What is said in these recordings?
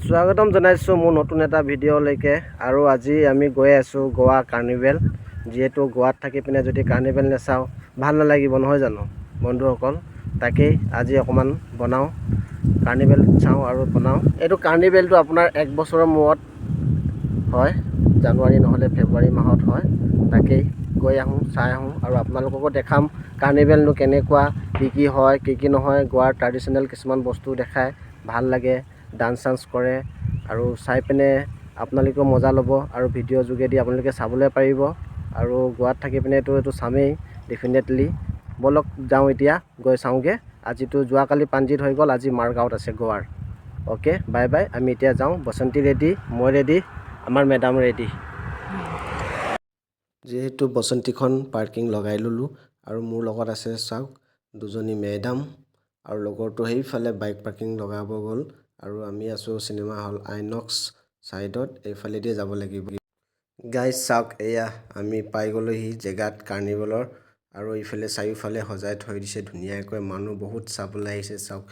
স্বাগতম জনাইছোঁ মোৰ নতুন এটা ভিডিঅ'লৈকে। আৰু আজি আমি গৈ আছোঁ গোৱা কাৰ্নিভেল। যিহেতু গোৱাত থাকি পিনে যদি কাৰ্নিভেল নাচাওঁ ভাল নালাগিব নহয় জানো বন্ধুসকল। তাকেই আজি অকণমান বনাওঁ, কাৰ্নিভেল চাওঁ আৰু বনাওঁ। এইটো কাৰ্নিভেলটো আপোনাৰ 1 বছৰৰ মূৰত হয়, জানুৱাৰী নহ'লে ফেব্ৰুৱাৰী মাহত হয়। তাকেই গৈ আহোঁ, চাই আহোঁ আৰু আপোনালোককো দেখাম কাৰ্নিভেলনো কেনেকুৱা, কি হয় কি নহয়। গোৱাৰ ট্ৰেডিশ্যনেল কিছুমান বস্তু দেখায়, ভাল লাগে, ডান্স চান্স কৰে আৰু চাই পিনে আপোনালোকেও মজা ল'ব আৰু ভিডিঅ' যোগেদি আপোনালোকে চাবলৈ পাৰিব। আৰু গোৱাত থাকি পিনেতো এইটো চামেই ডেফিনেটলি। ব'লক যাওঁ এতিয়া, গৈ চাওঁগৈ। আজিতো যোৱাকালি পাঞ্জিত হৈ গ'ল, আজি মাৰগাঁৱত আছে গোৱাৰ। অ'কে, বাই বাই। আমি এতিয়া যাওঁ। বসন্তী ৰেডি, মই ৰেডি, আমাৰ মেডাম ৰেডি। যিহেতু বসন্তীখন পাৰ্কিং লগাই ল'লোঁ আৰু মোৰ লগত আছে চাওক দুজনী মেডাম আৰু লগৰটো সেইফালে বাইক পাৰ্কিং লগাব গ'ল। আৰু আমি আছোঁ চিনেমা হল আইনক্স ছাইডত, এইফালেদি যাব লাগিব। গাইজ চাওক, এয়া আমি পাই গ'লোহি জেগাত কাৰ্নিভেলৰ। আৰু এইফালে চাৰিওফালে সজাই থৈ দিছে ধুনীয়াকৈ, মানুহ বহুত চাবলৈ আহিছে। চাওক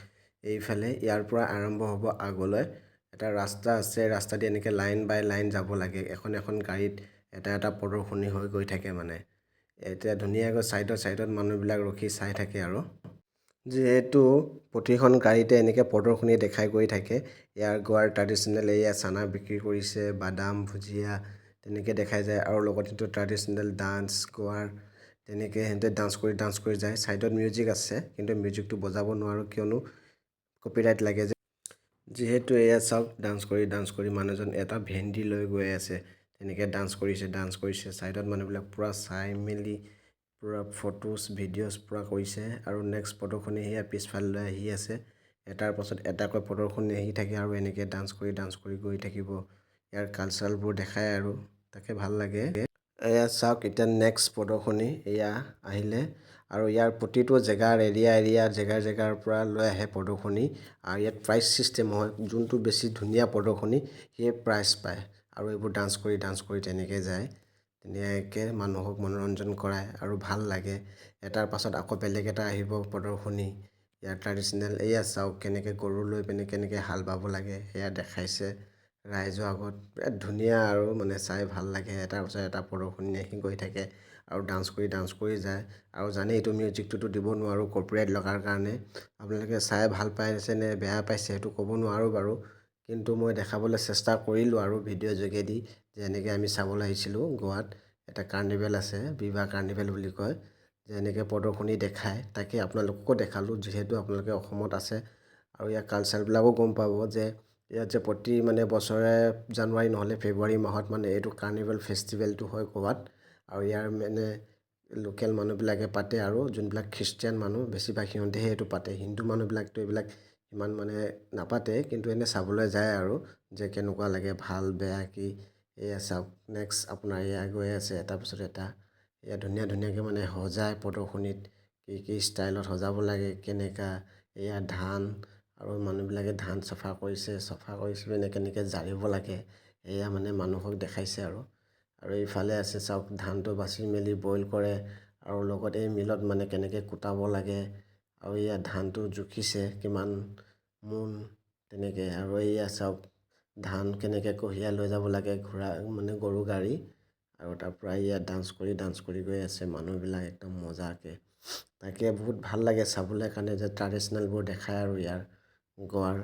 এইফালে, ইয়াৰ পৰা আৰম্ভ হ'ব আগলৈ। এটা ৰাস্তা আছে, ৰাস্তাদি এনেকৈ লাইন বাই লাইন যাব লাগে। এখন এখন গাড়ীত এটা প্ৰদৰ্শনী হৈ গৈ থাকে মানে। এতিয়া ধুনীয়াকৈ ছাইডত মানুহবিলাক ৰখি চাই থাকে আৰু। যিহেতু প্ৰতিখন গাড়ীতে এনেকৈ প্ৰদৰ্শনী দেখাই গৈ থাকে। ইয়াৰ গোৱাৰ ট্ৰেডিশ্যনেল এয়া চানা বিক্ৰী কৰিছে, বাদাম ভুজিয়া তেনেকৈ দেখাই যায়। আৰু লগত এইটো ট্ৰেডিশ্যনেল ডান্স গোৱাৰ, তেনেকৈ সিহঁতে ডান্স কৰি যায়। ছাইডত মিউজিক আছে, কিন্তু মিউজিকটো বজাব নোৱাৰোঁ কিয়নো কপিৰাইট লাগে যে। যিহেতু এয়া চাওক ডান্স কৰি মানুহজন এটা ভেন্দি লৈ গৈ আছে, তেনেকৈ ডান্স কৰিছে। ছাইডত মানুহবিলাক পূৰা চাই মেলি পূৰা ফটোজ ভিডিঅ'জ পূৰা কৰিছে। আৰু নেক্সট প্ৰদৰ্শনী সেয়া পিছফাললৈ আহি আছে, এটাৰ পাছত এটাকৈ প্ৰদৰ্শনী আহি থাকে আৰু এনেকৈ ডান্স কৰি গৈ থাকিব। ইয়াৰ কালচাৰবোৰ দেখায় আৰু তাকে ভাল লাগে। এয়া চাওক এতিয়া নেক্সট প্ৰদৰ্শনী এয়া আহিলে। আৰু ইয়াৰ প্ৰতিটো জেগাৰ জেগাৰ পৰা লৈ আহে প্ৰদৰ্শনী। আৰু ইয়াত প্ৰাইজ ছিষ্টেম হয়, যোনটো বেছি ধুনীয়া প্ৰদৰ্শনী সেয়ে প্ৰাইজ পায়। আৰু এইবোৰ ডান্স কৰি তেনেকৈ যায়, ধুনীয়াকৈ মানুহক মনোৰঞ্জন কৰায় আৰু ভাল লাগে। এটাৰ পাছত আকৌ বেলেগ এটা আহিব প্ৰদৰ্শনী। ইয়াৰ ট্ৰেডিশ্যনেল এয়া চাওক কেনেকৈ গৰু লৈ পিনে কেনেকৈ হাল বাব লাগে সেয়া দেখাইছে ৰাইজৰ আগত। বিৰাট ধুনীয়া আৰু মানে চাই ভাল লাগে। এটাৰ পাছত এটা প্ৰদৰ্শনী আহি গৈ থাকে আৰু ডান্স কৰি যায়। আৰু জানেই এইটো মিউজিকটোতো দিব নোৱাৰোঁ কপিৰাইট লগাৰ কাৰণে। আপোনালোকে চাই ভাল পাইছে নে বেয়া পাইছে সেইটো ক'ব নোৱাৰোঁ বাৰু, কিন্তু মই দেখাবলৈ চেষ্টা কৰিলোঁ আৰু ভিডিঅ' যোগেদি যে এনেকৈ আমি চাবলৈ আহিছিলোঁ গোৱাত এটা কাৰ্নিভেল আছে, বিভা কাৰ্নিভেল বুলি কয়, যে এনেকৈ প্ৰদৰ্শনী দেখায়। তাকে আপোনালোককো দেখালোঁ, যিহেতু আপোনালোকে অসমত আছে আৰু ইয়াৰ কালচাৰবিলাকো গম পাব যে ইয়াত যে প্ৰতি মানে বছৰে জানুৱাৰী নহ'লে ফেব্ৰুৱাৰী মাহত মানে এইটো কাৰ্নিভেল ফেষ্টিভেলটো হয় গোৱাত। আৰু ইয়াৰ মানে লোকেল মানুহবিলাকে পাতে, আৰু যোনবিলাক খ্ৰীষ্টিয়ান মানুহ বেছিভাগ সিহঁতেহে এইটো পাতে। হিন্দু মানুহবিলাকতো এইবিলাক ইমান মানে নাপাতে, কিন্তু এনে চাবলৈ যায় আৰু যে কেনেকুৱা লাগে ভাল বেয়া কি। এয়া চাওক নেক্সট আপোনাৰ এয়া গৈ আছে এটাৰ পিছত এটা। এয়া ধুনীয়াকৈ মানে সজায় প্ৰদৰ্শনীত, কি ষ্টাইলত সজাব লাগে কেনেকুৱা। এয়া ধান, আৰু মানুহবিলাকে ধান চফা কৰিছে পিনে কেনেকৈ জাৰিব লাগে এয়া মানে মানুহক দেখাইছে আৰু। এইফালে আছে চাওক ধানটো বাচি মেলি বইল কৰে, আৰু লগত এই মিলত মানে কেনেকৈ কুটাব লাগে। আৰু এয়া ধানটো জুখিছে কিমান মোন তেনেকৈ। আৰু এয়া চাওক ধান কেনেকৈ কঢ়িয়াই লৈ যাব লাগে ঘোঁৰা মানে গৰু গাড়ী। আৰু তাৰ পৰা ইয়াত ডান্স কৰি গৈ আছে মানুহবিলাক একদম মজাকৈ। তাকে বহুত ভাল লাগে চাবলৈ কাৰণে যে ট্ৰেডিশ্যনেলবোৰ দেখায় আৰু ইয়াৰ গোৱাৰ,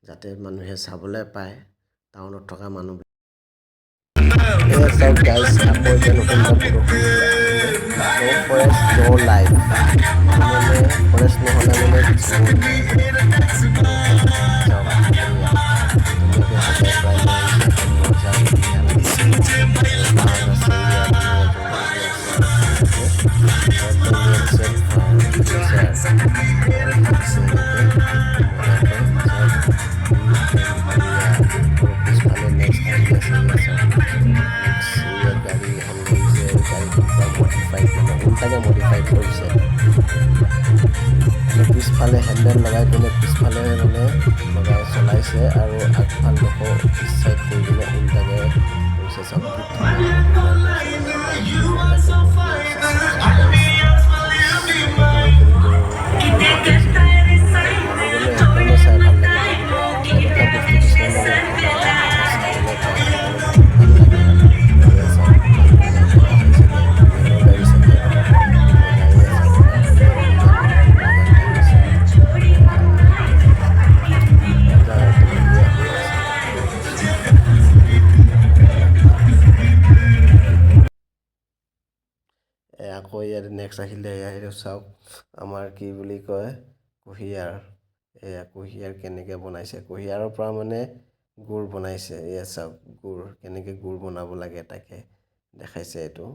যাতে মানুহে চাবলৈ পায় টাউনত থকা মানুহবিলাক। এয়া চাওক গাইজ আকৌ এতিয়া নতুন এটা প্ৰদৰ্শনী আহিলে, ন' ফৰেষ্ট ন' লাইফ। মানে ফৰেষ্ট নহ'লে মানে জীৱ নাই আৰু চাওক এয়া ধুনীয়াকৈ সজাই পৰাই লৈ আহিছে, একদম মজা ধুনীয়া লাগিছে। আৰু বাঁহ আছে, ইয়াত ধুনীয়া জংঘলবোৰ আছে আৰু ধুনীয়াকৈ একদম ৱেল ছেট খুলিছে আৰু খুলিছে এনেকৈ মজাকৈ চাওক একদম বঢ়িয়া। আৰু পিছফালে নেক্সট আহি আছে, এয়া চাওক নেক্সট এয়া গাড়ী এখন লৈ আহিছে। গাড়ীখন পূৰা মডিফাইড মানে উল্টাকৈ মডিফাইড কৰিছে মানে পিছফালে হেণ্ডেল লগাই পিনে পিছফালে মানে চলাইছে, আৰু আগফালডোখৰ পিছ চাইড কৰি পিনে উল্টাকৈ কৰিছে। চাওক কি ধুনীয়া মডিফাই কৰিছে মানে বাইকখন মজাকৈ বহি আহিছে। চাওকচোন গাইজ এনেকৈ কেনেকৈ বহি আহিছে, আৰু মানুহজনে সেইকাৰণে চাই ভাল লাগে, মানুহজনে দেখাই থকা বস্তুটো ইয়াত নেক্সট আহিলে এইটো চাওক আমাৰ কি বুলি কয় কুঁহিয়াৰ। এয়া কুঁহিয়াৰ কেনেকৈ বনাইছে, কুঁহিয়াৰৰ পৰা মানে গুড় বনাইছে। এয়া চাওক গুড় কেনেকৈ গুড় বনাব লাগে তাকে দেখাইছে এইটো।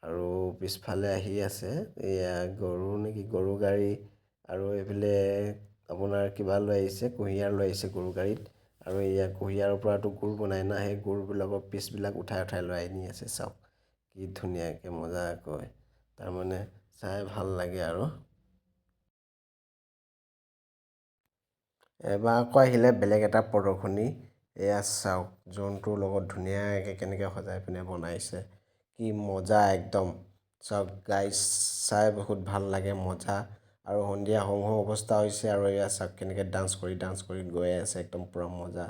আৰু পিছফালে আহি আছে এয়া গৰু নেকি, গৰু গাড়ী। আৰু এইফালে আপোনাৰ কিবা লৈ আহিছে, কুঁহিয়াৰ লৈ আহিছে গৰু গাড়ীত। আৰু এয়া কুঁহিয়াৰৰ পৰাতো গুড় বনাই না, সেই গুড়বিলাকৰ পিচবিলাক উঠাই লৈ আনি আছে। চাওক কি ধুনীয়াকৈ মজাকৈ, তাৰমানে চাই ভাল লাগে আৰু। এবাৰ আকৌ আহিলে বেলেগ এটা প্ৰদৰ্শনী। এয়া চাওক জন্তুৰ লগত ধুনীয়াকৈ কেনেকৈ সজাই পিনে বনাইছে, কি মজা একদম। চাওক গাইজ চাই বহুত ভাল লাগে, মজা। আৰু সন্ধিয়া হওঁ হওঁ অৱস্থা হৈছে আৰু এয়া চাওক কেনেকৈ ডান্স কৰি গৈ আছে, একদম পূৰা মজা।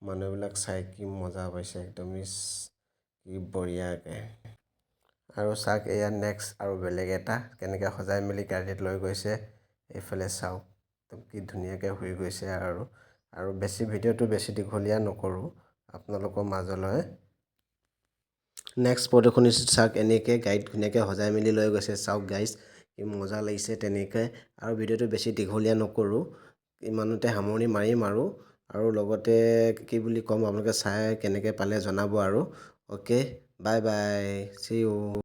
মানুহবিলাক চাই কি মজা পাইছে একদম, ইচ কি বঢ়িয়াকৈ। আৰু চাওক এয়া নেক্সট আৰু বেলেগ এটা কেনেকৈ সজাই মেলি গাড়ীত লৈ গৈছে। এইফালে চাওক কি ধুনীয়াকৈ হৈ গৈছে। আৰু বেছি ভিডিঅ'টো বেছি দীঘলীয়া নকৰোঁ আপোনালোকৰ মাজলৈ। নেক্সট প্ৰদৰ্শনী চাওক এনেকৈ গাড়ীত ধুনীয়াকৈ সজাই মেলি লৈ গৈছে। চাওক গাইজ কি মজা লাগিছে তেনেকৈ। আৰু ভিডিঅ'টো বেছি দীঘলীয়া নকৰোঁ, ইমানতে সামৰণি মাৰিম আৰু লগতে কি বুলি ক'ম আপোনালোকে চাই কেনেকৈ পালে জনাব আৰু। Okay bye bye, see U.